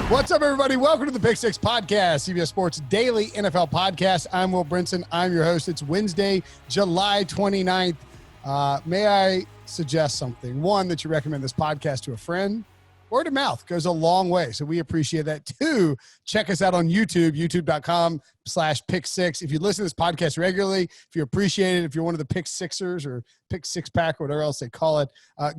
What's up, everybody? Welcome to the Pick Six Podcast, CBS Sports Daily NFL Podcast. I'm Will Brinson. I'm your host. It's Wednesday, July 29th. May I suggest something? One, that you recommend this podcast to a friend. Word of mouth goes a long way, so we appreciate that. Two, check us out on YouTube, youtube.com/pick6. If you listen to this podcast regularly, if you appreciate it, if you're one of the Pick Sixers or Pick Six Pack or whatever else they call it,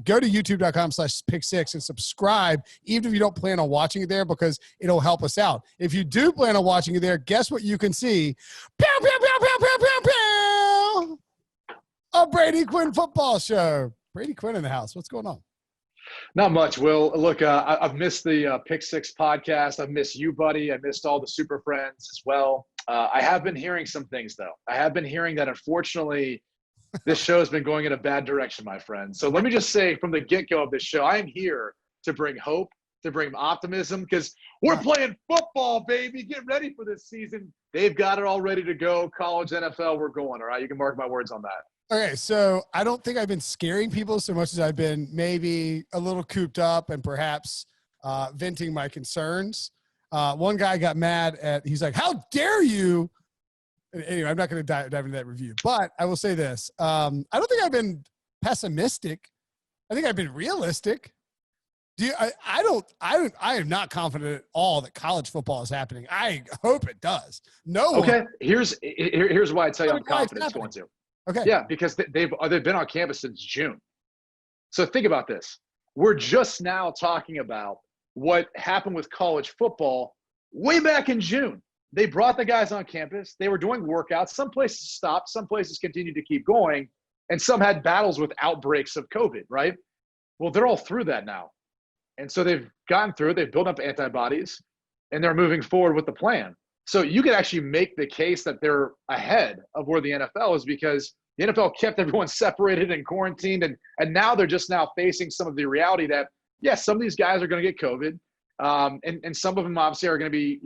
go to youtube.com/pick6 and subscribe, even if you don't plan on watching it there, because it'll help us out. If you do plan on watching it there, guess what you can see? Pew, pew, pew, pew, pew, pew, pew. A Brady Quinn football show. Brady Quinn in the house. What's going on? Not much, Will. Look, I've missed the Pick Six podcast. I've missed you, buddy. I missed all the super friends as well. I have been hearing some things, though. I have been hearing that, unfortunately, this show has been going in a bad direction, my friend. So let me just say from the get-go of this show, I am here to bring hope, to bring optimism, because we're playing football, baby. Get ready for this season. They've got it all ready to go. College, NFL, we're going, all right? You can mark my words on that. Okay, so I don't think I've been scaring people so much as I've been maybe a little cooped up and perhaps venting my concerns. One guy got mad he's like, how dare you? Anyway, I'm not going to dive into that review, but I will say this. I don't think I've been pessimistic. I think I've been realistic. I am not confident at all that college football is happening. I hope it does. Okay, here's why I tell you I'm confident it's going to. Okay. Yeah, because they've been on campus since June. So think about this. We're just now talking about what happened with college football way back in June. They brought the guys on campus. They were doing workouts. Some places stopped. Some places continued to keep going. And some had battles with outbreaks of COVID, right? Well, they're all through that now. And so they've gotten through it. They've built up antibodies. And they're moving forward with the plan. So you could actually make the case that they're ahead of where the NFL is, because the NFL kept everyone separated and quarantined, and now they're just now facing some of the reality that, yes, some of these guys are going to get COVID, and some of them obviously are going to be,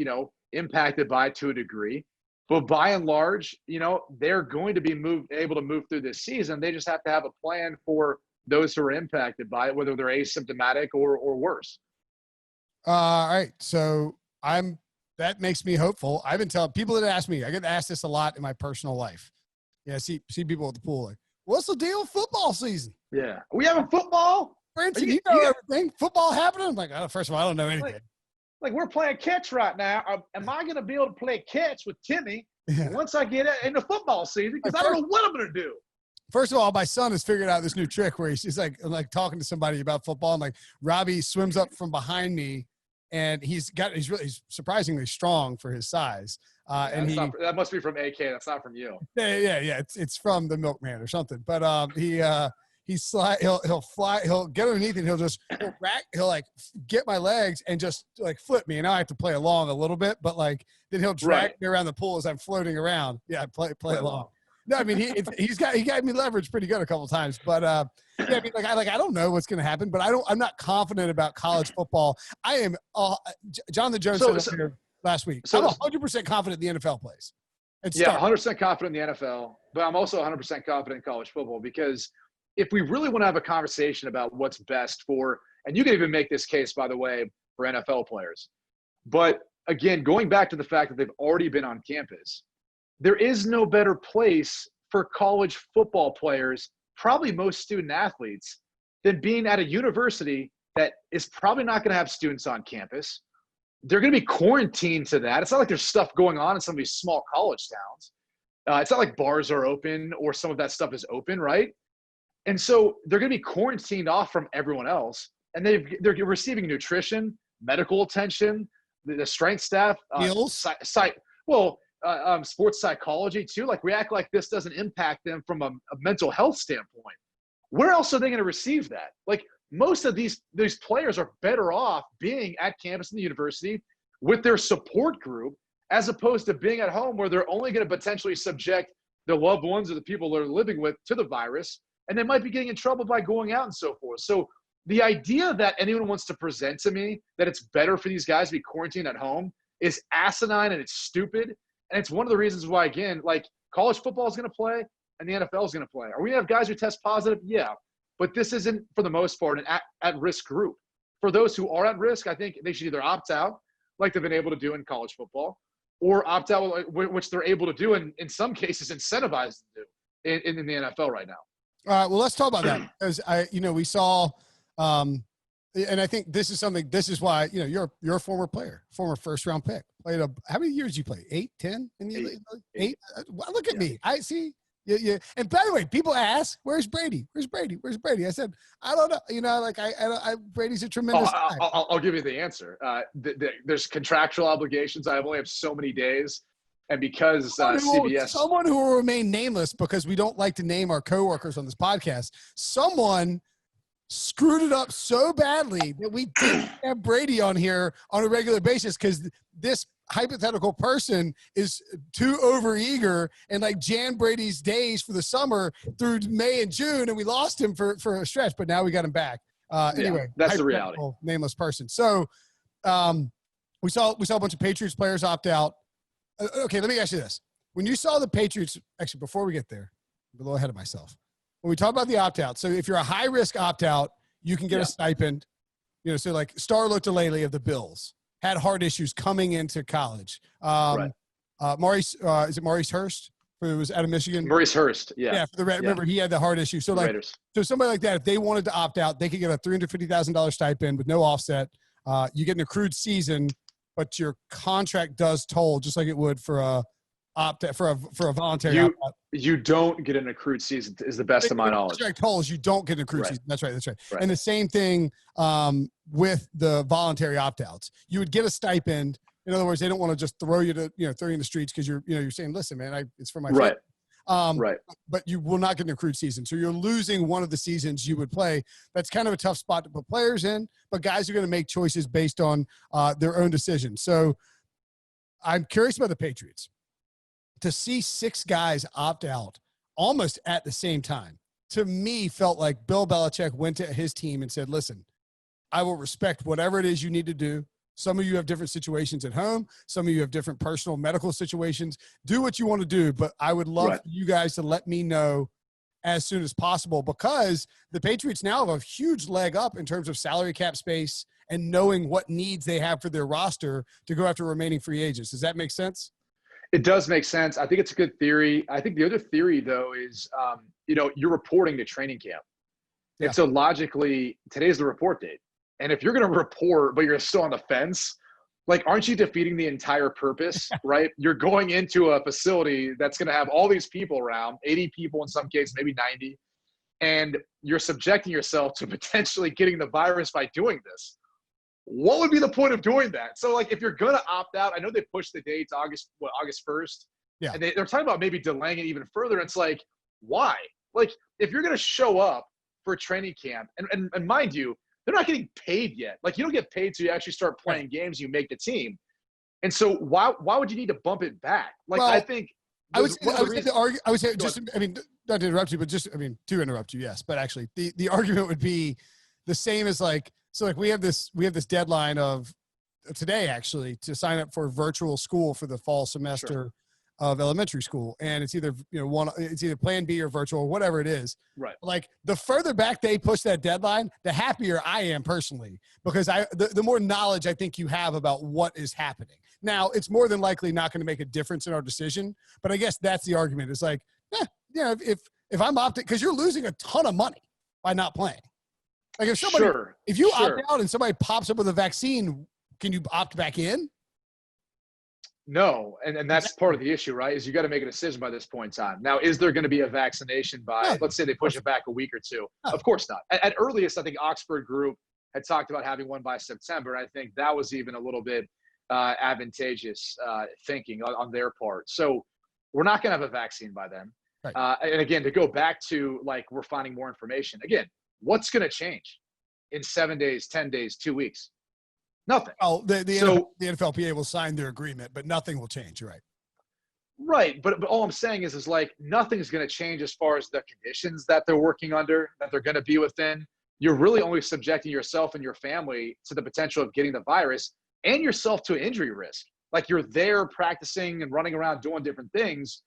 impacted by it to a degree. But by and large, they're going to be able to move through this season. They just have to have a plan for those who are impacted by it, whether they're asymptomatic or worse. All right, so that makes me hopeful. I've been telling people that ask me, I get asked this a lot in my personal life. Yeah, see people at the pool like, what's the deal with football season? Yeah. Are we having football? Brinson, you know everything. Football happening? I'm like, first of all, I don't know anything. Like we're playing catch right now. Am I going to be able to play catch with Timmy once I get into football season? Because I don't know what I'm going to do. Surst of all, my son has figured out this new trick where he's like talking to somebody about football, and like Robbie swims up from behind me. And he's surprisingly strong for his size. That must be from AK. That's not from you. Yeah. It's from the milkman or something. But he'll fly, he'll get underneath and he'll like get my legs and just like flip me. And now I have to play along a little bit, but like then he'll drag me around the pool as I'm floating around. Yeah, play along. No, I mean he got me leverage pretty good a couple of times, but I don't know what's going to happen, but I'm not confident about college football. I am. Jonathan Jones said here last week. I'm 100% confident the NFL plays. 100% confident in the NFL, but I'm also 100% confident in college football, because if we really want to have a conversation about what's best for, and you can even make this case, by the way, for NFL players, but again, going back to the fact that they've already been on campus. There is no better place for college football players, probably most student athletes, than being at a university that is probably not going to have students on campus. They're going to be quarantined to that. It's not like there's stuff going on in some of these small college towns. It's not like bars are open or some of that stuff is open, right? And so they're going to be quarantined off from everyone else. And they're receiving nutrition, medical attention, the strength staff, sports psychology too. Like, we act like this doesn't impact them from a mental health standpoint. Where else are they going to receive that? Like, most of these players are better off being at campus in the university with their support group, as opposed to being at home where they're only going to potentially subject their loved ones or the people they're living with to the virus, and they might be getting in trouble by going out and so forth. So the idea that anyone wants to present to me that it's better for these guys to be quarantined at home is asinine, and it's stupid. And it's one of the reasons why, again, like, college football is going to play and the NFL is going to play. Are we going to have guys who test positive? Yeah. But this isn't, for the most part, an at-risk group. For those who are at risk, I think they should either opt out like they've been able to do in college football, or opt out, which they're able to do, and in some cases incentivized to do in the NFL right now. All right, well, let's talk about that because we saw, and I think this is why, you're a former player, former first-round pick. How many years did you play? 8, 10 in the elite? 8? Well, look at me. I see. Yeah. And by the way, people ask, "Where's Brady? Where's Brady? Where's Brady?" I said, "I don't know. Brady's a tremendous guy." I'll give you the answer. There's contractual obligations. I only have so many days, and because CBS, someone who will remain nameless because we don't like to name our coworkers on this podcast, someone screwed it up so badly that we didn't have Brady on here on a regular basis because this hypothetical person is too overeager and jammed Brady's days for the summer through May and June, and we lost him for a stretch, but now we got him back. Anyway, that's the reality. Nameless person. So we saw a bunch of Patriots players opt out. Okay, let me ask you this. When you saw the Patriots, actually, before we get there, I'm a little ahead of myself. When we talk about the opt-out, so if you're a high-risk opt-out, you can get a stipend. So like Star Lotulelei of the Bills had heart issues coming into college. Maurice, is it Maurice Hurst, who was out of Michigan? Maurice Hurst, yeah. Remember, he had the heart issue. So so somebody like that, if they wanted to opt out, they could get a $350,000 stipend with no offset. You get an accrued season, but your contract does toll just like it would for a voluntary opt-out. You don't get an accrued season, is the best of my knowledge. Contract tolls, you don't get an accrued season. That's right. Right. And the same thing with the voluntary opt-outs. You would get a stipend. In other words, they don't want to just throw you in the streets because you're saying, listen, man, it's for my family. But you will not get an accrued season. So you're losing one of the seasons you would play. That's kind of a tough spot to put players in, but guys are going to make choices based on their own decisions. So I'm curious about the Patriots. To see 6 guys opt out almost at the same time, to me, felt like Bill Belichick went to his team and said, listen, I will respect whatever it is you need to do. Some of you have different situations at home. Some of you have different personal medical situations. Do what you want to do, but I would love for you guys to let me know as soon as possible because the Patriots now have a huge leg up in terms of salary cap space and knowing what needs they have for their roster to go after remaining free agents. Does that make sense? It does make sense. I think it's a good theory. I think the other theory, though, is, you're reporting to training camp. Yeah. And so logically, today's the report date. And if you're going to report, but you're still on the fence, aren't you defeating the entire purpose, right? You're going into a facility that's going to have all these people around, 80 people in some cases, maybe 90, and you're subjecting yourself to potentially getting the virus by doing this. What would be the point of doing that? So, if you're going to opt out, I know they pushed the date to August 1st. Yeah. And they're talking about maybe delaying it even further. It's why? If you're going to show up for training camp, and mind you, they're not getting paid yet. You don't get paid till you actually start playing games, you make the team. And so why would you need to bump it back? I think I would say not to interrupt you, but to interrupt you, yes. But actually the argument would be the same as we have this deadline of today actually to sign up for virtual school for the fall semester of elementary school. And it's either, it's either plan B or virtual, whatever it is. Right. The further back they push that deadline, the happier I am personally, because the more knowledge I think you have about what is happening. Now it's more than likely not going to make a difference in our decision, but I guess that's the argument. It's if I'm opting, cause you're losing a ton of money by not playing. If you opt out and somebody pops up with a vaccine, can you opt back in? No, and that's part of the issue, right? Is you got to make a decision by this point in time. Now, is there going to be a vaccination by, let's say they push it back a week or two? No. Of course not. At earliest, I think Oxford Group had talked about having one by September. I think that was even a little bit advantageous thinking on their part. So we're not going to have a vaccine by then. Right. And again, to go back to we're finding more information. Again, what's going to change in 7 days, 10 days, 2 weeks? Nothing. Oh, the NFLPA will sign their agreement, but nothing will change. Right. Right. But all I'm saying is nothing's going to change as far as the conditions that they're working under, that they're going to be within. You're really only subjecting yourself and your family to the potential of getting the virus and yourself to injury risk. You're there practicing and running around doing different things.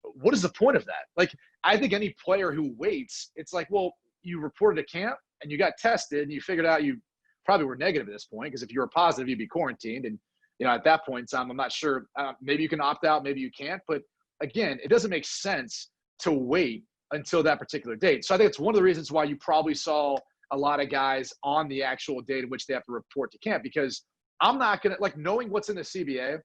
What is the point of that? I think any player who waits, it's well, you reported to camp and you got tested and you figured out you probably were negative at this point, because if you were positive, you'd be quarantined and at that point in time, I'm not sure. Maybe you can opt out, maybe you can't. But again, it doesn't make sense to wait until that particular date. So I think it's one of the reasons why you probably saw a lot of guys on the actual date in which they have to report to camp, because I'm not going to, like, knowing what's in the CBA,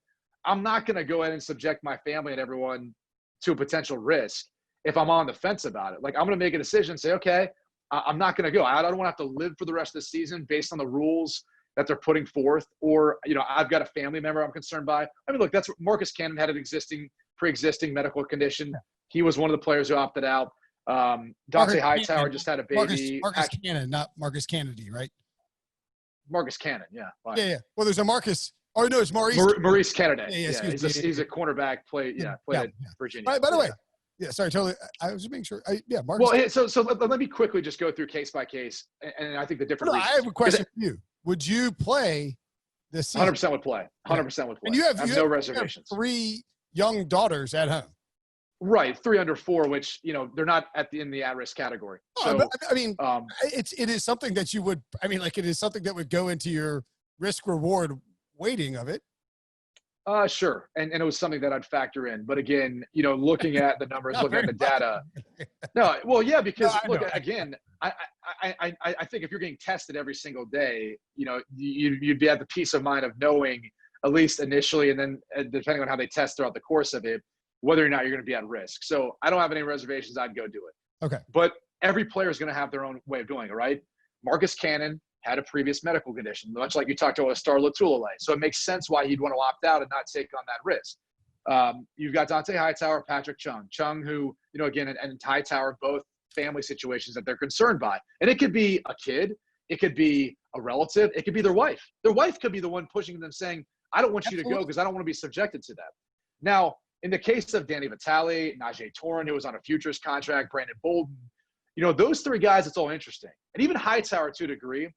I'm not going to go ahead and subject my family and everyone to a potential risk if I'm on the fence about it. Like, I'm going to make a decision and say, okay, I'm not going to go. I don't want to have to live for the rest of the season based on the rules that they're putting forth, or, I've got a family member I'm concerned by. I mean, look, that's what Marcus Cannon had an pre-existing medical condition. He was one of the players who opted out. Dante Hightower just had a baby. Marcus Cannon, not Marcus Kennedy, right? Marcus Cannon, yeah. Fine. Yeah. Well, there's a Marcus. Oh, no, it's Maurice. Maurice Kennedy. Yeah, he's a cornerback. Played at Virginia. By the way, sorry, totally. I was just making sure. Marcus. Well, so let me quickly just go through case by case, and I think the different. I have a question for you. Would you play this season? 100% would play. 100% would play. And you have no reservations. You have 3 young daughters at home. Right, 3 under 4, which they're not in the at-risk category. So, but, I mean, it is something that you would. I mean, like, it is something that would go into your risk-reward weighting of it. Sure, and it was something that I'd factor in. But again, looking at the numbers, looking at the data. No, well, yeah, because again, I think if you're getting tested every single day, you'd be at the peace of mind of knowing, at least initially, and then depending on how they test throughout the course of it, whether or not you're going to be at risk. So I don't have any reservations. I'd go do it. Okay. But every player is going to have their own way of doing it, right? Marcus Cannon had a previous medical condition, much like you talked about with Star Lotulelei. So it makes sense why he'd want to opt out and not take on that risk. You've got Dante Hightower, Patrick Chung, who, again, and Hightower, both family situations that they're concerned by. And it could be a kid. It could be a relative. It could be their wife. Their wife could be the one pushing them, saying, I don't want you to go because I don't want to be subjected to that. Now, in the case of Danny Vitale, Najee Torin, who was on a futures contract, Brandon Bolden, those 3 guys, it's all interesting. And even Hightower to a degree,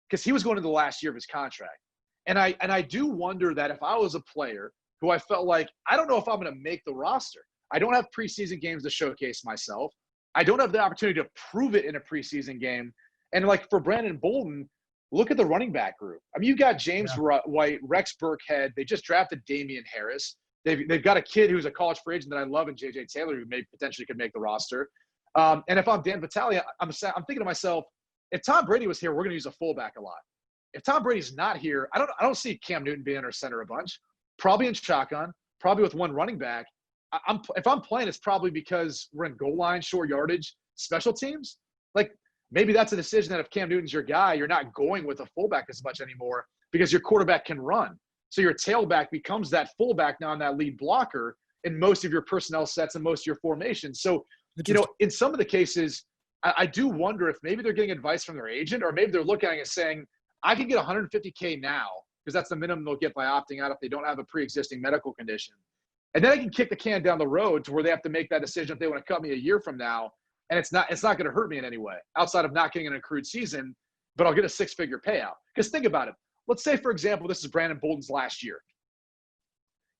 because he was going into the last year of his contract. And I do wonder that if I was a player who I felt like, I don't know if I'm going to make the roster. I don't have preseason games to showcase myself. I don't have the opportunity to prove it in a preseason game. And like for Brandon Bolden, look at the running back group. I mean, you got James White, Rex Burkhead. They just drafted Damian Harris. They've got a kid who's a college free agent that I love, and J.J. Taylor, who potentially could make the roster. And if I'm Dan Vitale, I'm thinking to myself, if Tom Brady was here, we're going to use a fullback a lot. If Tom Brady's not here, I don't see Cam Newton being under center a bunch. Probably in shotgun, probably with one running back. If I'm playing, it's probably because we're in goal line, short yardage, special teams. Like, maybe that's a decision that if Cam Newton's your guy, you're not going with a fullback as much anymore because your quarterback can run. So your tailback becomes that fullback now on that lead blocker in most of your personnel sets and most of your formations. So, in some of the cases, I do wonder if maybe they're getting advice from their agent, or maybe they're looking at it and saying, I can get $150K now because that's the minimum they'll get by opting out if they don't have a pre-existing medical condition. And then I can kick the can down the road to where they have to make that decision if they want to cut me a year from now. And it's not going to hurt me in any way outside of not getting an accrued season, but I'll get a 6-figure payout. Because think about it. Let's say, for example, this is Brandon Bolden's last year.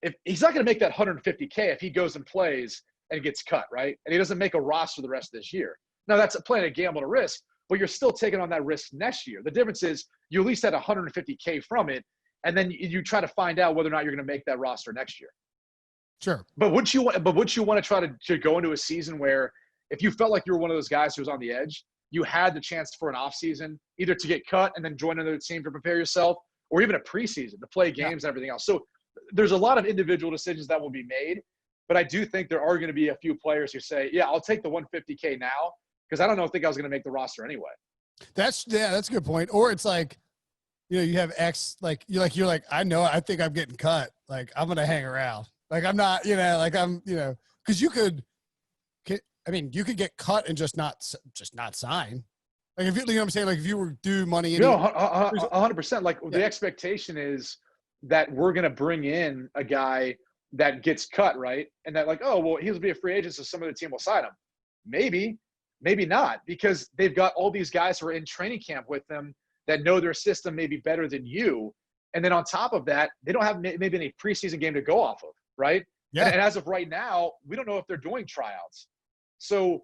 If he's not going to make that $150K if he goes and plays and gets cut, right? And he doesn't make a roster the rest of this year. Now, that's playing a gamble to risk, but you're still taking on that risk next year. The difference is you at least had $150K from it, and then you try to find out whether or not you're going to make that roster next year. Sure. But would you want to try to go into a season where if you felt like you were one of those guys who was on the edge, you had the chance for an offseason either to get cut and then join another team to prepare yourself, or even a preseason to play games and everything else. So there's a lot of individual decisions that will be made, but I do think there are going to be a few players who say, yeah, I'll take the $150K now because I don't think I was going to make the roster anyway. That's a good point. Or it's like, you have X, you're like, I think I'm getting cut. Like, I'm going to hang around. Like, I'm not, because you could get cut and just not sign. Like, if you know what I'm saying? Like, if you were due money. 100%. Like, the expectation is that we're going to bring in a guy that gets cut, right? And that, like, oh, well, he'll be a free agent, so some of the team will sign him. Maybe not, because they've got all these guys who are in training camp with them that know their system maybe better than you. And then on top of that, they don't have maybe any preseason game to go off of, right? Yeah. And as of right now, we don't know if they're doing tryouts. So,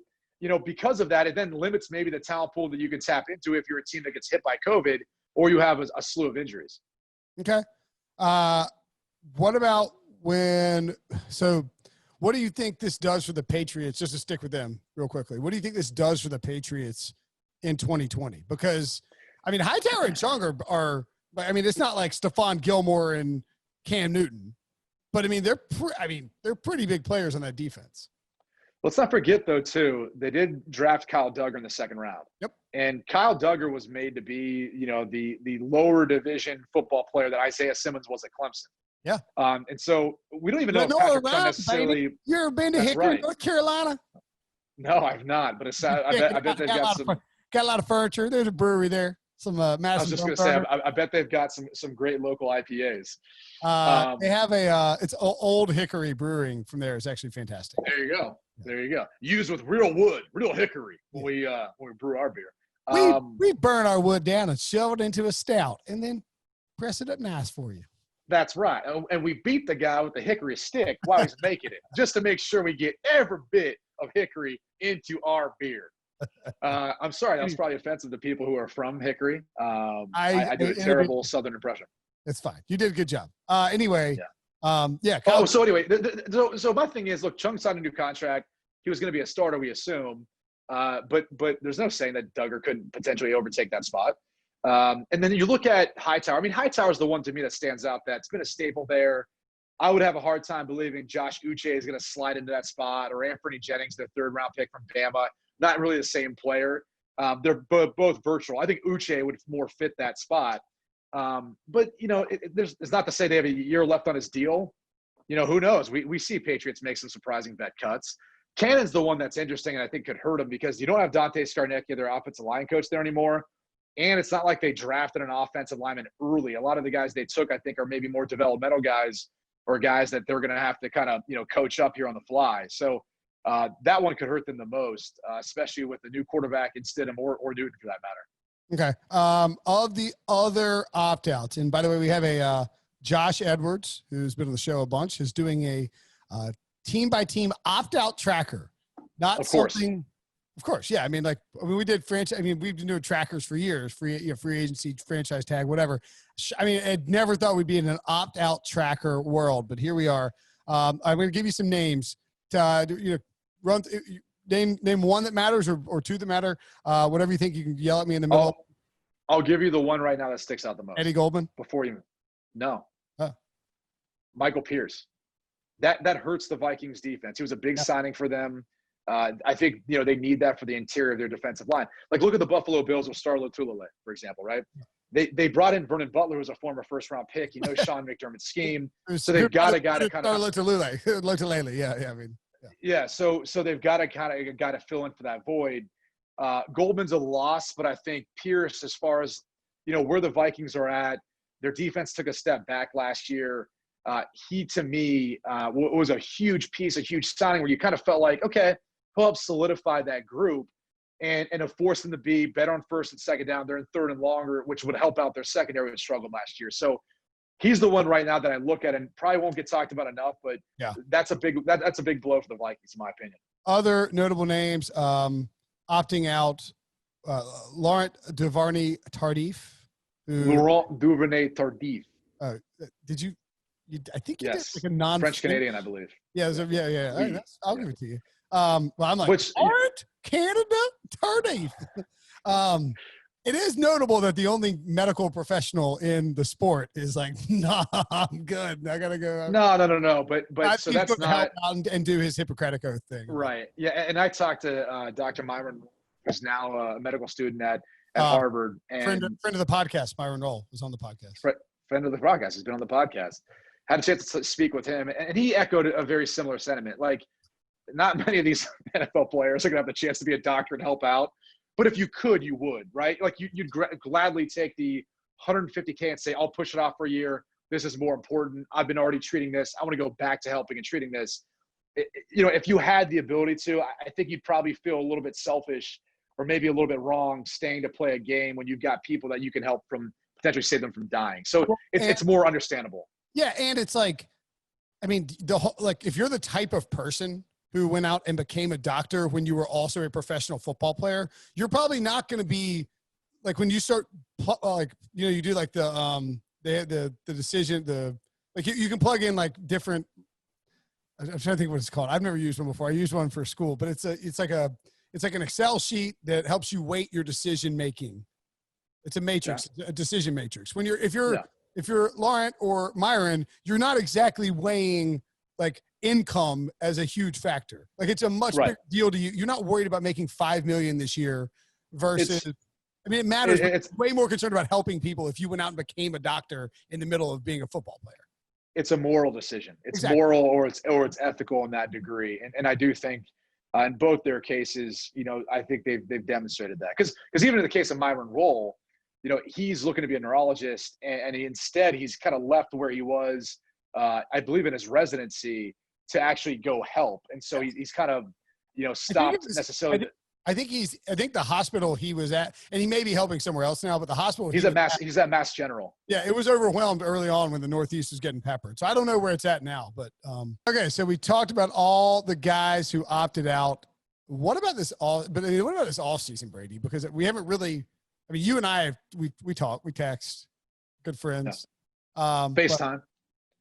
because of that, it then limits maybe the talent pool that you can tap into if you're a team that gets hit by COVID or you have a slew of injuries. Okay. what about what do you think this does for the Patriots, just to stick with them real quickly? What do you think this does for the Patriots in 2020? Because, I mean, Hightower and Chung are I mean, it's not like Stephon Gilmore and Cam Newton, but I mean, they're pretty big players on that defense. Let's not forget, though, too, they did draft Kyle Duggar in the second round. Yep. And Kyle Duggar was made to be, the lower division football player that Isaiah Simmons was at Clemson. Yeah. And so we don't even know if Patrick Chung necessarily. Baby. You ever been to Hickory, North Carolina? No, I've not. But I bet they've got a lot of furniture. There's a brewery there. Some massive. I was just going to say, I bet they've got some great local IPAs. They have it's Old Hickory Brewing from there. It's actually fantastic. There you go. There you go. Used with real wood, real hickory when we brew our beer. We burn our wood down and shove it into a stout and then press it up nice for you. That's right. And we beat the guy with the hickory stick while he's making it, just to make sure we get every bit of hickory into our beer. I'm sorry, that was probably offensive to people who are from Hickory. I do a terrible Southern impression. It's fine. You did a good job. Anyway. Yeah. So anyway, so my thing is, look, Chung signed a new contract. He was going to be a starter, we assume. But there's no saying that Duggar couldn't potentially overtake that spot. And then you look at Hightower. I mean, Hightower's the one to me that stands out. That's been a staple there. I would have a hard time believing Josh Uche is going to slide into that spot, or Anthony Jennings, their third-round pick from Bama. Not really the same player. They're both virtual. I think Uche would more fit that spot. But, it's not to say they have a year left on his deal. Who knows? We see Patriots make some surprising vet cuts. Cannon's the one that's interesting and I think could hurt him because you don't have Dante Scarnecchia, their offensive line coach, there anymore. And it's not like they drafted an offensive lineman early. A lot of the guys they took, I think, are maybe more developmental guys or guys that they're going to have to kind of, coach up here on the fly. So that one could hurt them the most, especially with the new quarterback in Stidham or Newton for that matter. Okay. Of the other opt-outs, and by the way, we have a Josh Edwards, who's been on the show a bunch, is doing a team-by-team opt-out tracker. Not something – of course, yeah. We did franchise – we've been doing trackers for years, free agency, franchise tag, whatever. I never thought we'd be in an opt-out tracker world, but here we are. I'm going to give you some names to name one that matters or two that matter. Whatever you think. You can yell at me in the middle. I'll give you the one right now that sticks out the most. Eddie Goldman? No. Huh. Michael Pierce. That hurts the Vikings defense. He was a big signing for them. I think, they need that for the interior of their defensive line. Like, look at the Buffalo Bills with Star Lotulelei, for example, right? They brought in Vernon Butler, who's a former first-round pick. Sean McDermott's scheme. So they've got a guy to kind of – Lotulelei, yeah. So they've got to fill in for that void. Goldman's a loss, but I think Pierce, as far as, where the Vikings are at, their defense took a step back last year. He, to me, was a huge piece, a huge signing where you kind of felt like, okay, he'll help solidify that group and force them to be better on first and second down. They're in third and longer, which would help out their secondary, which struggled last year. So he's the one right now that I look at and probably won't get talked about enough, but that's a big blow for the Vikings, in my opinion. Other notable names opting out, Laurent Duvernay-Tardif. Laurent Duvernay-Tardif. Did you? I think you yes. did like a French Canadian, I believe. Yeah. I'll give it to you. Well, I'm like, Laurent Canada Tardif. It is notable that the only medical professional in the sport is like, nah, I'm good. I gotta go. No. But so that's not help out and do his Hippocratic Oath thing. Right. Yeah. And I talked to Dr. Myron, who's now a medical student at Harvard. And friend of the podcast, Myron Roll, was on the podcast. Friend of the podcast. He's been on the podcast. Had a chance to speak with him, and he echoed a very similar sentiment. Like, not many of these NFL players are going to have the chance to be a doctor and help out. But if you could, you would, right? Like, you'd gladly take the $150K and say, I'll push it off for a year. This is more important. I've been already treating this. I want to go back to helping and treating this. If you had the ability to, I think you'd probably feel a little bit selfish or maybe a little bit wrong staying to play a game when you've got people that you can help from potentially save them from dying. So it's more understandable. Yeah, and it's like, if you're the type of person who went out and became a doctor when you were also a professional football player, you're probably not going to be like when you start you do like the decision, the Like you can plug in like different. I'm trying to think what it's called. I've never used one before. I used one for school, but it's like an Excel sheet that helps you weight your decision making. It's a matrix, a decision matrix. If you're Laurent or Myron, you're not exactly weighing like income as a huge factor. Like it's a much bigger deal to you. You're not worried about making $5 million this year versus. It matters. It's way more concerned about helping people if you went out and became a doctor in the middle of being a football player. It's a moral decision. It's moral or it's ethical in that degree. And I do think in both their cases, I think they've demonstrated that. Because even in the case of Myron Rolle, he's looking to be a neurologist, and he's kind of left where he was, I believe in his residency, to actually go help. And so he's kind of, stopped necessarily. I think the hospital he was at, and he may be helping somewhere else now, but the hospital he's at Mass General. Yeah, it was overwhelmed early on when the Northeast was getting peppered. So I don't know where it's at now, but okay. So we talked about all the guys who opted out. What about this offseason, Brady? Because we haven't really. I mean, you and I we talk, we text, good friends. Yeah. FaceTime.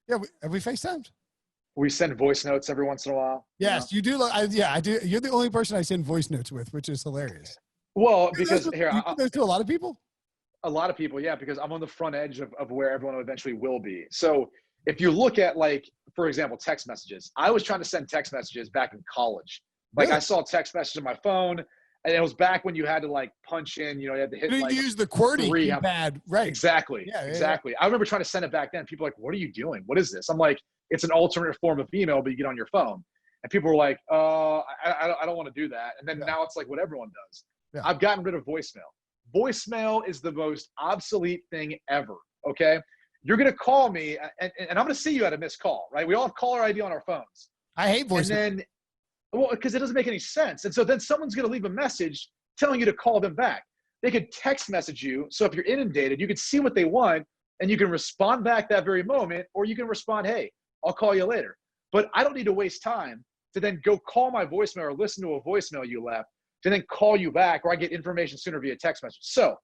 Have we FaceTimed? We send voice notes every once in a while. Yes, you do. I do. You're the only person I send voice notes with, which is hilarious. Well, because you do those to a lot of people. A lot of people, yeah, because I'm on the front edge of where everyone eventually will be. So if you look at, like, for example, text messages, I was trying to send text messages back in college. Like really? I saw a text message on my phone, and it was back when you had to like punch in, you had to hit. You use the QWERTY keypad, right? Exactly. Yeah, exactly. I remember trying to send it back then. People were like, "What are you doing? What is this?" I'm like, "It's an alternate form of email, but you get on your phone." And people were like, I don't want to do that. And then now it's like what everyone does. Yeah. I've gotten rid of voicemail. Voicemail is the most obsolete thing ever. Okay, you're gonna call me, and I'm gonna see you at a missed call, right? We all have caller ID on our phones. I hate voicemail. And then. Well, because it doesn't make any sense. And so then someone's going to leave a message telling you to call them back. They could text message you. So if you're inundated, you could see what they want, and you can respond back that very moment, or you can respond, "Hey, I'll call you later." But I don't need to waste time to then go call my voicemail or listen to a voicemail you left to then call you back, or I get information sooner via text message. So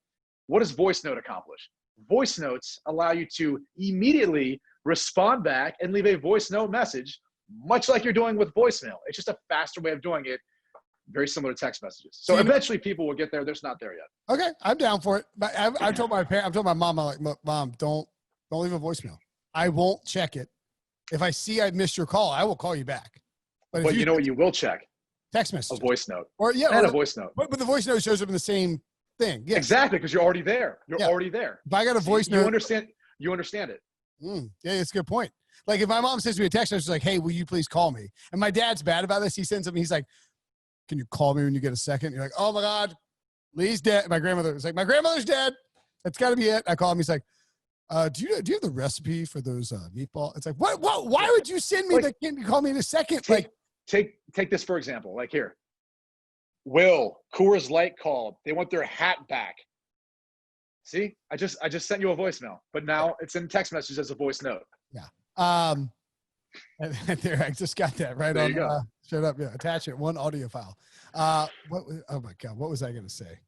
what does voice note accomplish? Voice notes allow you to immediately respond back and leave a voice note message, much like you're doing with voicemail. It's just a faster way of doing it, very similar to text messages. So eventually people will get there. They're just not there yet. Okay, I'm down for it. But I told my mom, I'm like, "Mom, don't leave a voicemail. I won't check it. If I see I missed your call, I will call you back." But you know what you will check? Text message. A voice note. A voice note. But the voice note shows up in the same thing. Yes. Exactly, because you're already there. You're already there. If I got a voice note. You understand it. Yeah, it's a good point. Like if my mom sends me a text, she's like, "Hey, will you please call me?" And my dad's bad about this. He sends them. He's like, "Can you call me when you get a second?" You're like, "Oh my God, Lee's dead." My grandmother was like, "My grandmother's dead. That's got to be it." I call him. He's like, "Do you have the recipe for those meatballs?" It's like, what? Why would you send me can you call me in a second? Take this for example. Like here, Will Coors Light called. They want their hat back. See, I just sent you a voicemail, but now it's in text messages as a voice note. Yeah. And there, I just got that right on. Showed up. Yeah. Attachment, one audio file. Oh my God, what was I going to say?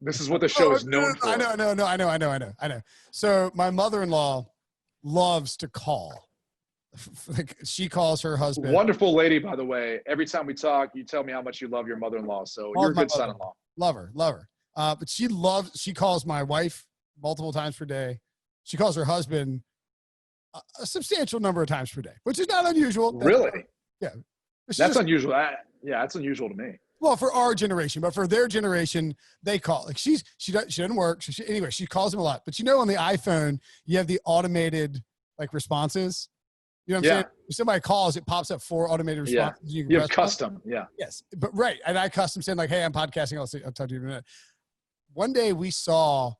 This is what the show is known for. I know. So my mother-in-law loves to call. Like she calls her husband. Wonderful lady, by the way. Every time we talk, you tell me how much you love your mother-in-law. So you're a good son-in-law. Love her. But she calls my wife multiple times per day. She calls her husband a substantial number of times per day, which is not unusual. Really? Yeah. That's unusual. That's unusual to me. Well, for our generation, but for their generation, they call. Like she doesn't work. Anyway, she calls him a lot. But on the iPhone, you have the automated like responses. You know what I'm saying? If somebody calls, it pops up 4 automated responses. Yeah. You have custom. Yeah. Yes. But right. And I custom send like, "Hey, I'm podcasting. I'll tell you in a minute." One day we saw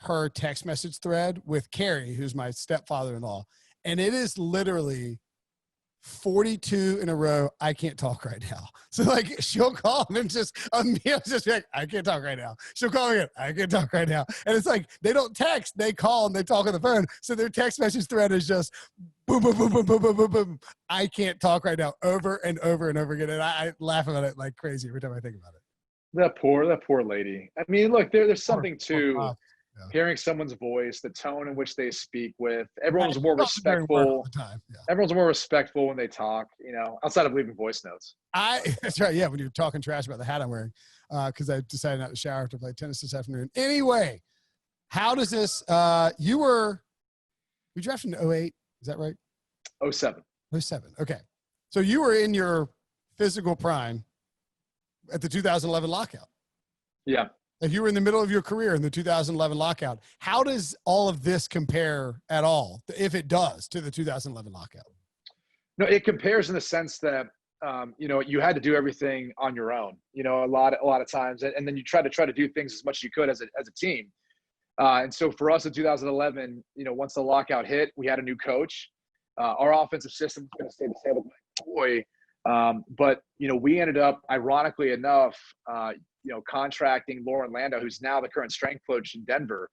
her text message thread with Carrie, who's my stepfather-in-law. And it is literally 42 in a row. "I can't talk right now." So like she'll call him and just be like, "I can't talk right now." She'll call me again, "I can't talk right now." And it's like, they don't text, they call and they talk on the phone. So their text message thread is just boom, boom, boom, boom, boom, boom, boom, boom. "I can't talk right now," over and over and over again. And I laugh about it like crazy every time I think about it. That poor lady. I mean, look, there's something to hearing someone's voice, the tone in which they speak with. Everyone's more Very hard all respectful. the time. Yeah. Everyone's more respectful when they talk, outside of leaving voice notes. That's right. Yeah, when you're talking trash about the hat I'm wearing, because I decided not to shower to play tennis this afternoon. Anyway, how does this? You drafted in 08, is that right? 07. 07. Okay, so you were in your physical prime at the 2011 lockout. Yeah. Like you were in the middle of your career in the 2011 lockout. How does all of this compare at all, if it does, to the 2011 lockout? No, it compares in the sense that you had to do everything on your own. A lot of times, and then you try to do things as much as you could as a team. And so for us in 2011, once the lockout hit, we had a new coach. Our offensive system was going to stay the same with my boy. But we ended up, ironically enough, contracting Lauren Lando, who's now the current strength coach in Denver,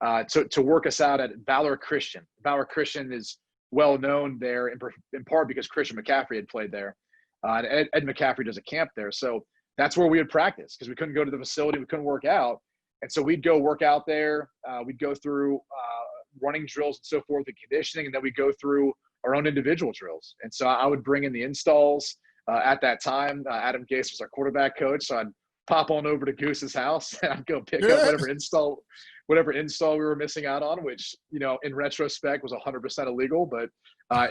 to work us out at Valor Christian. Valor Christian is well known there in part because Christian McCaffrey had played there. And Ed McCaffrey does a camp there. So that's where we would practice because we couldn't go to the facility. We couldn't work out. And so we'd go work out there. We'd go through running drills and so forth and conditioning. And then we'd go through our own individual drills. And so I would bring in the installs at that time. Adam Gase was our quarterback coach. So I'd pop on over to Goose's house and I'd go pick up whatever install we were missing out on, which, in retrospect was 100% illegal, but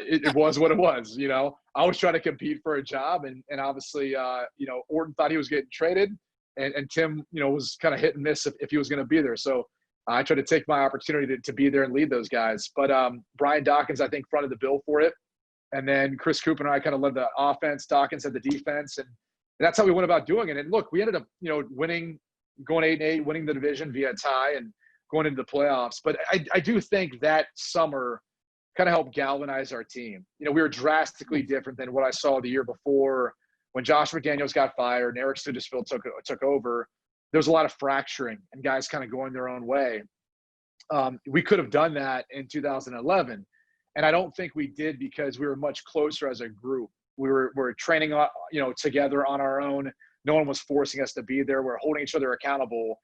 it was what it was. I was trying to compete for a job and obviously, Orton thought he was getting traded and Tim, was kind of hit and miss if he was going to be there. So I tried to take my opportunity to be there and lead those guys. But Brian Dawkins, I think, fronted the bill for it. And then Chris Cooper and I kind of led the offense. Dawkins had the defense. And that's how we went about doing it. And look, we ended up, winning, going 8-8, winning the division via tie and going into the playoffs. But I do think that summer kind of helped galvanize our team. We were drastically different than what I saw the year before when Josh McDaniels got fired and Eric Studesville took over. There was a lot of fracturing and guys kind of going their own way. We could have done that in 2011. And I don't think we did because we were much closer as a group. We were training, together on our own. No one was forcing us to be there. We're holding each other accountable.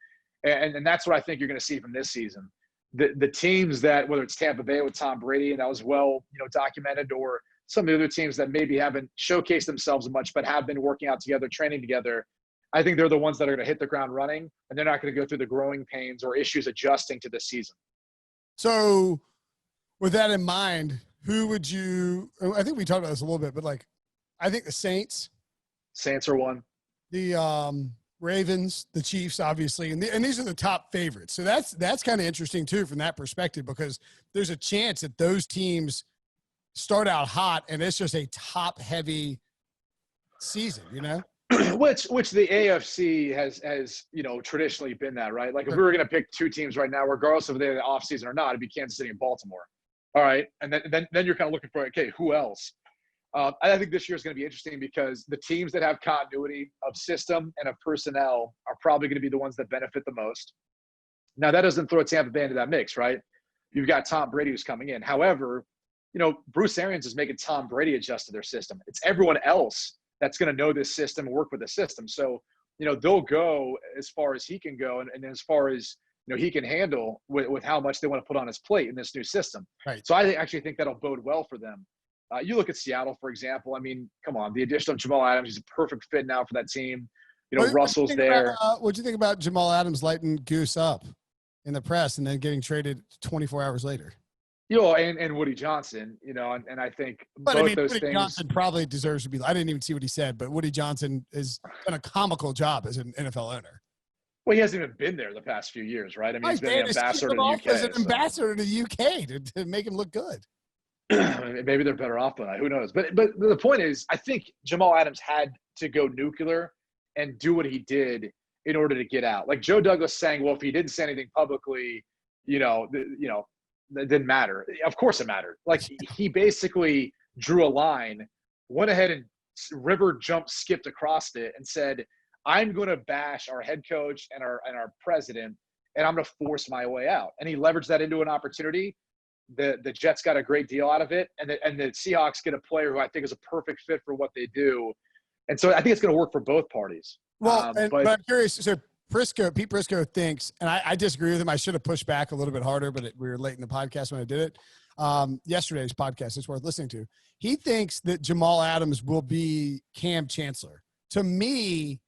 And that's what I think you're going to see from this season. The teams that, whether it's Tampa Bay with Tom Brady, and that was well, documented, or some of the other teams that maybe haven't showcased themselves much, but have been working out together, training together, I think they're the ones that are going to hit the ground running, and they're not going to go through the growing pains or issues adjusting to this season. So with that in mind, who would you – I think we talked about this a little bit, but, I think the Saints. Saints are one. The Ravens, the Chiefs, obviously, and these are the top favorites. So that's kind of interesting, too, from that perspective, because there's a chance that those teams start out hot, and it's just a top-heavy season, Which the AFC has traditionally been that, right? Like if we were going to pick two teams right now, regardless of they're the offseason or not, it'd be Kansas City and Baltimore. All right, and then you're kind of looking for, okay, who else? I think this year is going to be interesting because the teams that have continuity of system and of personnel are probably going to be the ones that benefit the most. Now, that doesn't throw Tampa Bay into that mix, right? You've got Tom Brady who's coming in. However, Bruce Arians is making Tom Brady adjust to their system. It's everyone else that's going to know this system and work with the system. So, they'll go as far as he can go and as far as, he can handle with how much they want to put on his plate in this new system. Right. So I actually think that'll bode well for them. You look at Seattle, for example. I mean, come on, the addition of Jamal Adams, he's a perfect fit now for that team. Russell's there. What'd you think about Jamal Adams lighting Goose up in the press and then getting traded 24 hours later? And Woody Johnson, and I think Woody things. Johnson probably deserves to be. I didn't even see what he said, but Woody Johnson has done a comical job as an NFL owner. Well, he hasn't even been there the past few years, right? I mean, he's been an ambassador to the UK. As an ambassador to the UK to make him look good. Maybe they're better off than I. Who knows? But the point is, I think Jamal Adams had to go nuclear and do what he did in order to get out. Like Joe Douglas saying, well, if he didn't say anything publicly, it didn't matter. Of course it mattered. Like he basically drew a line, went ahead and skipped across it and said, I'm going to bash our head coach and our president, and I'm going to force my way out. And he leveraged that into an opportunity. The Jets got a great deal out of it, and the Seahawks get a player who I think is a perfect fit for what they do. And so I think it's going to work for both parties. Well, but I'm curious. So Pete Prisco thinks, and I disagree with him. I should have pushed back a little bit harder, but we were late in the podcast when I did it. Yesterday's podcast is worth listening to. He thinks that Jamal Adams will be Cam Chancellor. To me,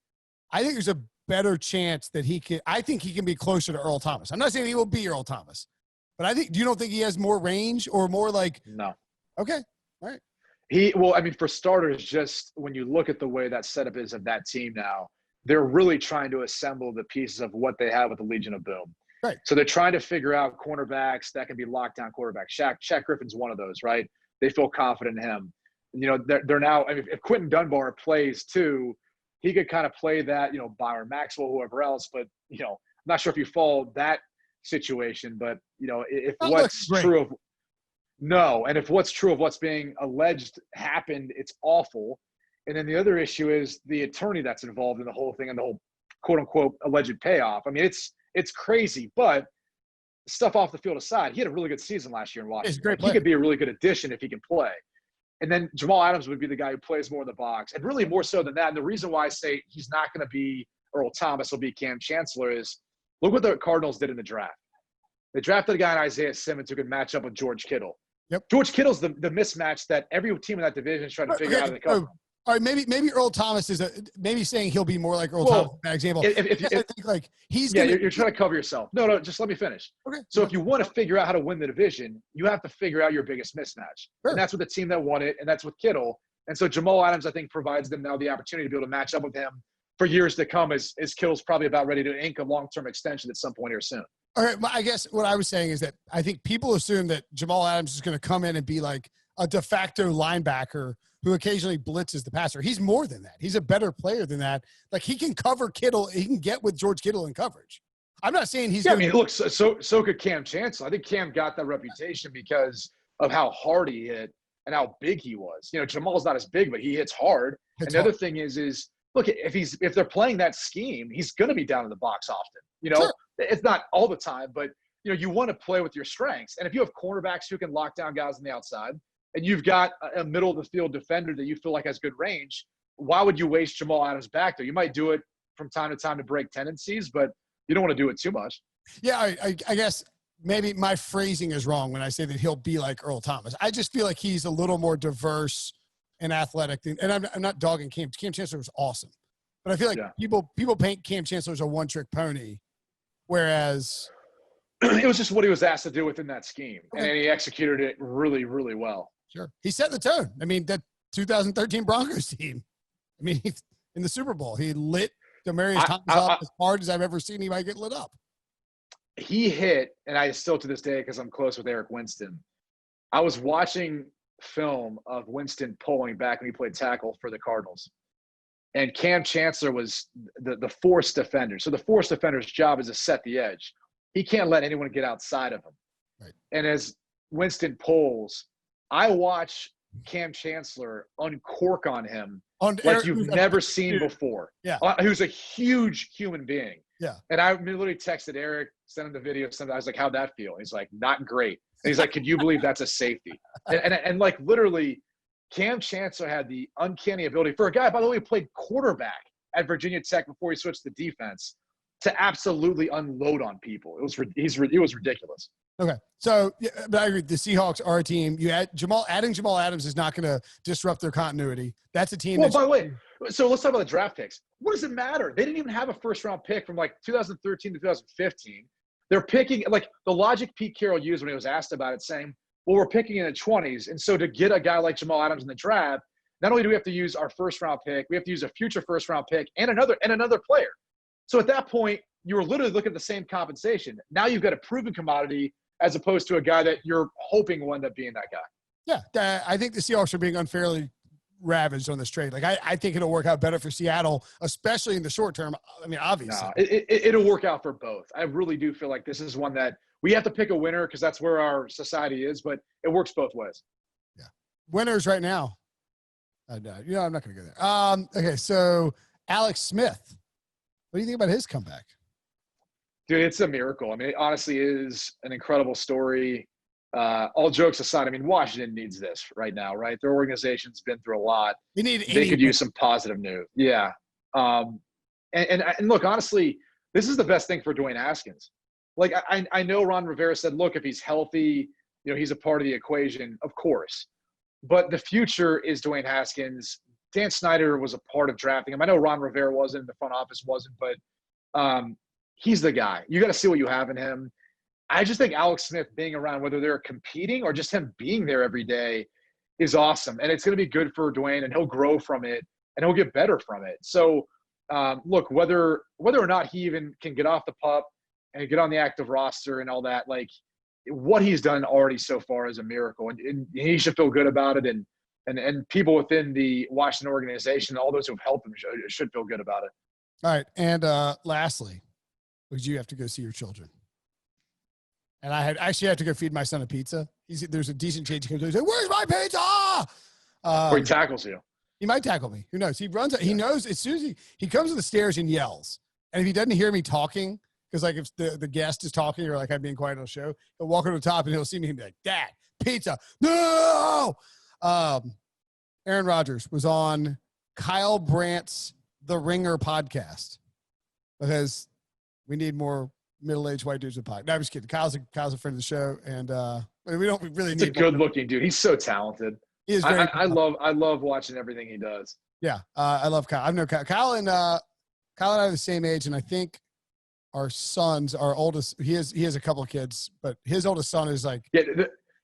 I think there's a better chance that I think he can be closer to Earl Thomas. I'm not saying he will be Earl Thomas, but you don't think he has more range or more like? No. Okay. All right. For starters, just when you look at the way that setup is of that team now, they're really trying to assemble the pieces of what they have with the Legion of Boom. Right. So they're trying to figure out cornerbacks that can be lockdown quarterbacks. Shaq Griffin's one of those, right? They feel confident in him. They're now. If Quentin Dunbar plays too, he could kind of play that. Byron Maxwell, whoever else. But I'm not sure if you follow that situation. But if what's true of no, and if what's true of what's being alleged happened, it's awful. And then the other issue is the attorney that's involved in the whole thing and the whole quote-unquote alleged payoff. It's crazy, but stuff off the field aside, he had a really good season last year in Washington. He could be a really good addition if he can play. And then Jamal Adams would be the guy who plays more in the box. And really more so than that, and the reason why I say he's not going to be Earl Thomas, will be Cam Chancellor, is look what the Cardinals did in the draft. They drafted a guy in Isaiah Simmons who could match up with George Kittle. Yep. George Kittle's the mismatch that every team in that division is trying to figure out how to cover. All right, maybe Earl Thomas is maybe saying he'll be more like Earl Thomas. Bad example. I think like he's you're trying to cover yourself. No, just let me finish. Okay. So if you want to figure out how to win the division, you have to figure out your biggest mismatch, sure. And that's with the team that won it, and that's with Kittle. And so Jamal Adams, I think, provides them now the opportunity to be able to match up with him for years to come. As Kittle's probably about ready to ink a long-term extension at some point here soon. All right, I guess what I was saying is that I think people assume that Jamal Adams is going to come in and be like a de facto linebacker who occasionally blitzes the passer. He's more than that. He's a better player than that. Like, he can cover Kittle. He can get with George Kittle in coverage. I'm not saying he's look, so could Cam Chancellor. I think Cam got that reputation because of how hard he hit and how big he was. Jamal's not as big, but he hits hard. Other thing is look, if they're playing that scheme, he's going to be down in the box often. Sure. It's not all the time, but you want to play with your strengths. And if you have cornerbacks who can lock down guys on the outside, and you've got a middle of the field defender that you feel like has good range, why would you waste Jamal Adams back there? You might do it from time to time to break tendencies, but you don't want to do it too much. Yeah, I guess maybe my phrasing is wrong when I say that he'll be like Earl Thomas. I just feel like he's a little more diverse and athletic. And I'm not dogging Cam. Cam Chancellor was awesome. But I feel like people paint Cam Chancellor as a one-trick pony, whereas it was just what he was asked to do within that scheme, and he executed it really, really well. Sure, he set the tone. That 2013 Broncos team. In the Super Bowl, he lit Demaryius Thomas up as hard as I've ever seen anybody get lit up. He hit, and I still to this day, because I'm close with Eric Winston, I was watching film of Winston pulling back when he played tackle for the Cardinals. And Cam Chancellor was the force defender. So the force defender's job is to set the edge. He can't let anyone get outside of him. Right. And as Winston pulls, I watch Cam Chancellor uncork on him like you've never seen before. Yeah. Who's a huge human being. Yeah. And I literally texted Eric, sent him the video. I was like, how'd that feel? He's like, not great. And he's like, can you believe that's a safety? And like literally – Cam Chancellor had the uncanny ability for a guy, by the way, who played quarterback at Virginia Tech before he switched to defense, to absolutely unload on people. It was ridiculous. Okay, so but I agree. The Seahawks are a team. Adding Jamal Adams is not going to disrupt their continuity. That's a team. Well, by the way, so let's talk about the draft picks. What does it matter? They didn't even have a first-round pick from like 2013 to 2015. They're picking like the logic Pete Carroll used when he was asked about it, saying, well, we're picking in the 20s. And so to get a guy like Jamal Adams in the draft, not only do we have to use our first-round pick, we have to use a future first-round pick and another player. So at that point, you were literally looking at the same compensation. Now you've got a proven commodity as opposed to a guy that you're hoping will end up being that guy. Yeah, I think the Seahawks are being unfairly ravaged on this trade. Like, I think it'll work out better for Seattle, especially in the short term. Obviously. No, it'll work out for both. I really do feel like this is one that we have to pick a winner because that's where our society is, but it works both ways. Yeah. Winners right now. I'm not going to go there. Okay, so Alex Smith. What do you think about his comeback? Dude, it's a miracle. It honestly is an incredible story. All jokes aside, Washington needs this right now, right? Their organization's been through a lot. They could use some positive news. Yeah. And look, honestly, this is the best thing for Dwayne Haskins. Like, I know Ron Rivera said, look, if he's healthy, he's a part of the equation, of course. But the future is Dwayne Haskins. Dan Snyder was a part of drafting him. I know Ron Rivera wasn't, the front office wasn't, but he's the guy. You got to see what you have in him. I just think Alex Smith being around, whether they're competing or just him being there every day, is awesome. And it's going to be good for Dwayne, and he'll grow from it, and he'll get better from it. So, look, whether or not he even can get off the pup and get on the active roster and all that, like, what he's done already so far is a miracle. And he should feel good about it. And people within the Washington organization, all those who have helped him should feel good about it. All right. And lastly, would you have to go see your children? And I actually had to go feed my son a pizza. There's a decent chance he goes, "Where's my pizza?" Or he tackles you. He might tackle me. Who knows? He runs. He knows as soon as he comes to the stairs and yells. And if he doesn't hear me talking, because like if the guest is talking or like I'm being quiet on the show, he'll walk over the top and he'll see me and be like, "Dad, pizza, no!" Aaron Rodgers was on Kyle Brandt's The Ringer podcast because we need more middle-aged white dudes with podcast. No, I'm just kidding. Kyle's a friend of the show, and we don't really need. He's a good-looking dude. He's so talented. He is very. I love watching everything he does. Yeah, I love Kyle. I've known Kyle. Kyle and I are the same age, and I think our oldest. He has a couple of kids, but his oldest son is like. Yeah,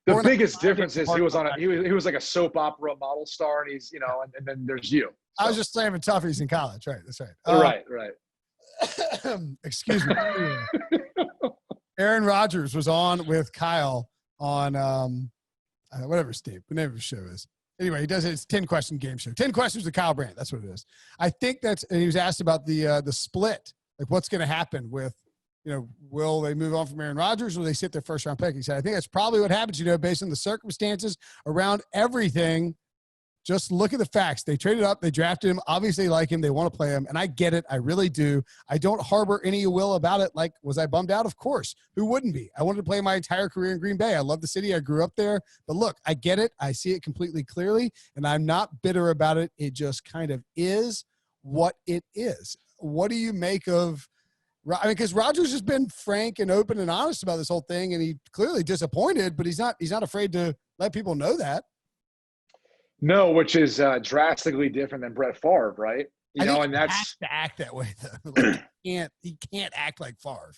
the biggest difference is he was like a soap opera model star, and he's and then there's you. So. I was just slamming toughies in college, right? That's right. Right. Excuse me. Aaron Rodgers was on with Kyle on whatever the show is. Anyway, he does it. It's 10-question game show. 10 questions to Kyle Brandt. That's what it is. I think and he was asked about the split, like what's going to happen with, will they move on from Aaron Rodgers or will they sit their first round pick? He said, I think that's probably what happens, based on the circumstances around everything. Just look at the facts. They traded up. They drafted him. Obviously they like him. They want to play him. And I get it. I really do. I don't harbor any will about it. Like, was I bummed out? Of course. Who wouldn't be? I wanted to play my entire career in Green Bay. I love the city. I grew up there. But look, I get it. I see it completely clearly. And I'm not bitter about it. It just kind of is what it is. What do you make of – because Rodgers has been frank and open and honest about this whole thing, and he clearly disappointed, but he's not afraid to let people know that. No, which is drastically different than Brett Favre, right? And that's has to act that way though. Like, he can't act like Favre.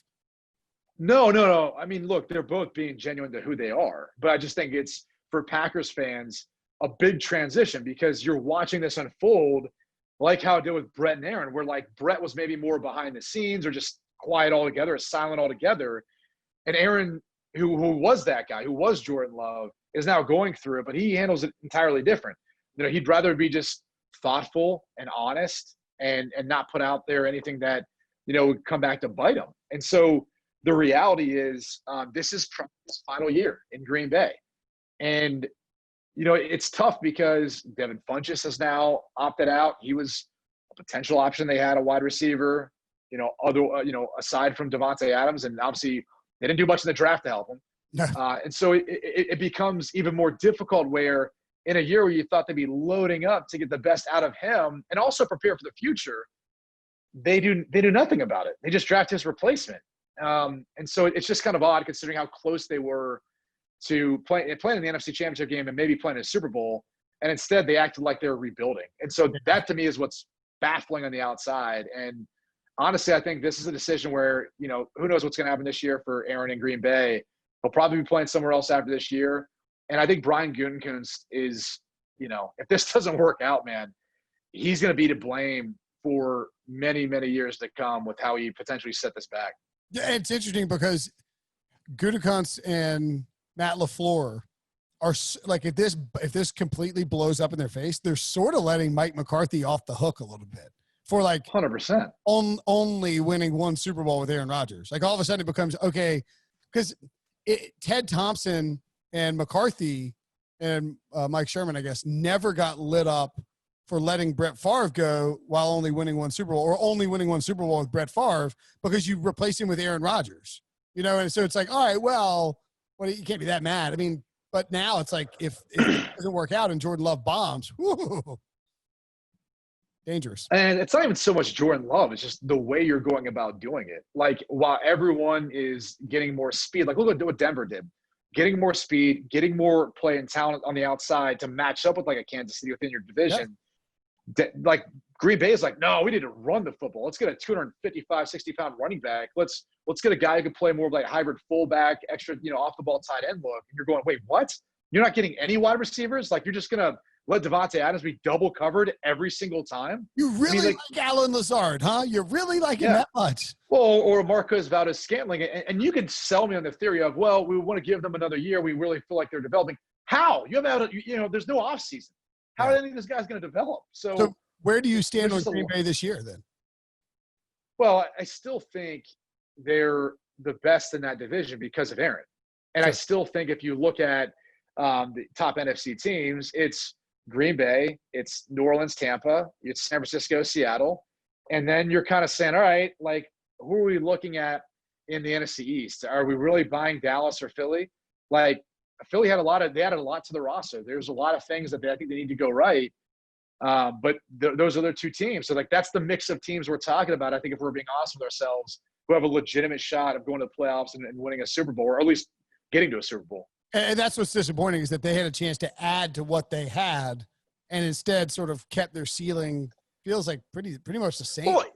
No. I mean, look, they're both being genuine to who they are, but I just think it's for Packers fans a big transition because you're watching this unfold, like how it did with Brett and Aaron, where like Brett was maybe more behind the scenes or just quiet altogether, or silent altogether, and Aaron, who was that guy, who was Jordan Love, is now going through it, but he handles it entirely different. He'd rather be just thoughtful and honest and not put out there anything that, would come back to bite him. And so the reality is this is his final year in Green Bay. And, it's tough because Devin Funchess has now opted out. He was a potential option. They had a wide receiver, aside from Devontae Adams, and obviously they didn't do much in the draft to help him. And so it becomes even more difficult where in a year where you thought they'd be loading up to get the best out of him and also prepare for the future, they do nothing about it. They just draft his replacement. And so it's just kind of odd considering how close they were to playing in the NFC Championship game and maybe playing a Super Bowl. And instead they acted like they were rebuilding. And so that to me is what's baffling on the outside. And honestly, I think this is a decision where, who knows what's going to happen this year for Aaron in Green Bay. He'll probably be playing somewhere else after this year. And I think Brian Gutekunst is, if this doesn't work out, man, he's going to be to blame for many, many years to come with how he potentially set this back. Yeah, it's interesting because Gutekunst and Matt LaFleur are like, if this completely blows up in their face, they're sort of letting Mike McCarthy off the hook a little bit for like 100% only winning one Super Bowl with Aaron Rodgers. Like all of a sudden it becomes okay because Ted Thompson and McCarthy and Mike Sherman, I guess, never got lit up for letting Brett Favre go while only winning one Super Bowl or only winning one Super Bowl with Brett Favre because you replace him with Aaron Rodgers, and so it's like, all right, well, you can't be that mad. I mean, but now it's like if it doesn't work out and Jordan Love bombs, whoo, Dangerous. And it's not even so much Jordan Love. It's just the way you're going about doing it. Like, while everyone is getting more speed, like look at what Denver did. Getting more speed, getting more play and talent on the outside to match up with like a Kansas City within your division. Like Green Bay is like, no, we need to run the football. Let's get a 255, 60-pound running back. Let's get a guy who can play more of like hybrid fullback, extra, off the ball tight end look. And you're going, wait, what? You're not getting any wide receivers? Like, you're just going to let Devontae Adams be double covered every single time? You really like Alan Lazard, huh? You really like him that much? Well, or Marcus Valdez-Scantling. And you can sell me on the theory of, well, we want to give them another year. We really feel like they're developing. How? You haven't had, there's no offseason. How are any of these guys going to develop? So where do you stand on Green Bay this year then? Well, I still think they're the best in that division because of Aaron. And I still think if you look at the top NFC teams, it's Green Bay, it's New Orleans, Tampa, it's San Francisco, Seattle. And then you're kind of saying, all right, like, who are we looking at in the NFC East? Are we really buying Dallas or Philly? Like, Philly added a lot to the roster. There's a lot of things that I think they need to go right. But those are their two teams. So, like, that's the mix of teams we're talking about. I think if we're being honest with ourselves, who have a legitimate shot of going to the playoffs and winning a Super Bowl, or at least getting to a Super Bowl. And that's what's disappointing, is that they had a chance to add to what they had and instead sort of kept their ceiling, feels like pretty much the same. Well,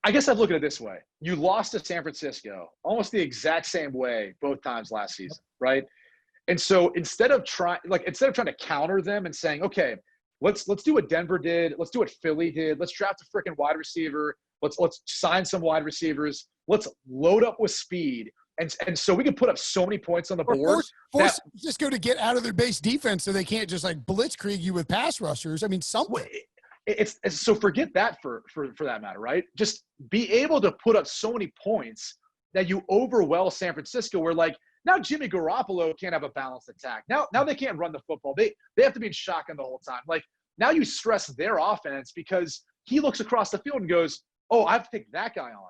I guess I'd look at it this way. You lost to San Francisco almost the exact same way both times last season, right? And so instead of trying to counter them and saying, okay, let's do what Denver did, let's do what Philly did, let's draft a freaking wide receiver, let's sign some wide receivers, let's load up with speed. And so we can put up so many points on the board. Force Cisco to get out of their base defense so they can't just like blitzkrieg you with pass rushers. I mean, something. It's so forget that for that matter, right? Just be able to put up so many points that you overwhelm San Francisco, where like now Jimmy Garoppolo can't have a balanced attack. Now they can't run the football. They have to be in shotgun the whole time. Like, now you stress their offense because he looks across the field and goes, oh, I have to take that guy on.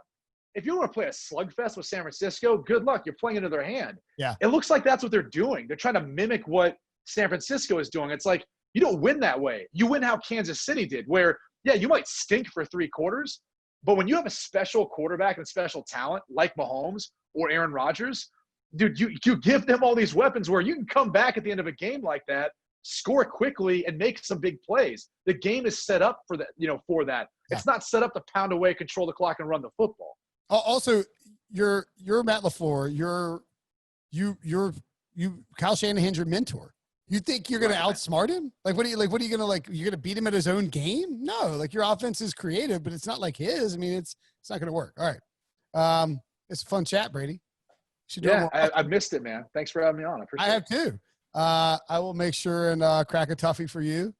If you want to play a slugfest with San Francisco, good luck. You're playing into their hand. Yeah. It looks like that's what they're doing. They're trying to mimic what San Francisco is doing. It's like, you don't win that way. You win how Kansas City did, where, yeah, you might stink for 3 quarters, but when you have a special quarterback and special talent like Mahomes or Aaron Rodgers, dude, you give them all these weapons where you can come back at the end of a game like that, score quickly, and make some big plays. The game is set up for that, for that. Yeah. It's not set up to pound away, control the clock, and run the football. Also, you're Matt LaFleur. You're Kyle Shanahan's your mentor. You think you're going to outsmart him? Like, what are you going to you're going to beat him at his own game? No, like, your offense is creative, but it's not like his. I mean, it's not going to work. All right. It's a fun chat, Brady. I missed it, man. Thanks for having me on. I appreciate it. I have too. I will make sure and crack a toughie for you.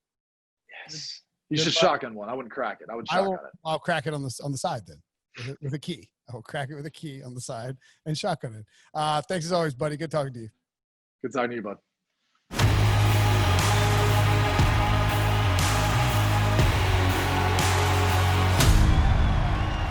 Yes. You should shotgun one. I wouldn't crack it. I would shotgun it. I'll crack it on the side then with a key. I will crack it with a key on the side and shotgun it. Thanks as always, buddy. Good talking to you. Good talking to you, bud.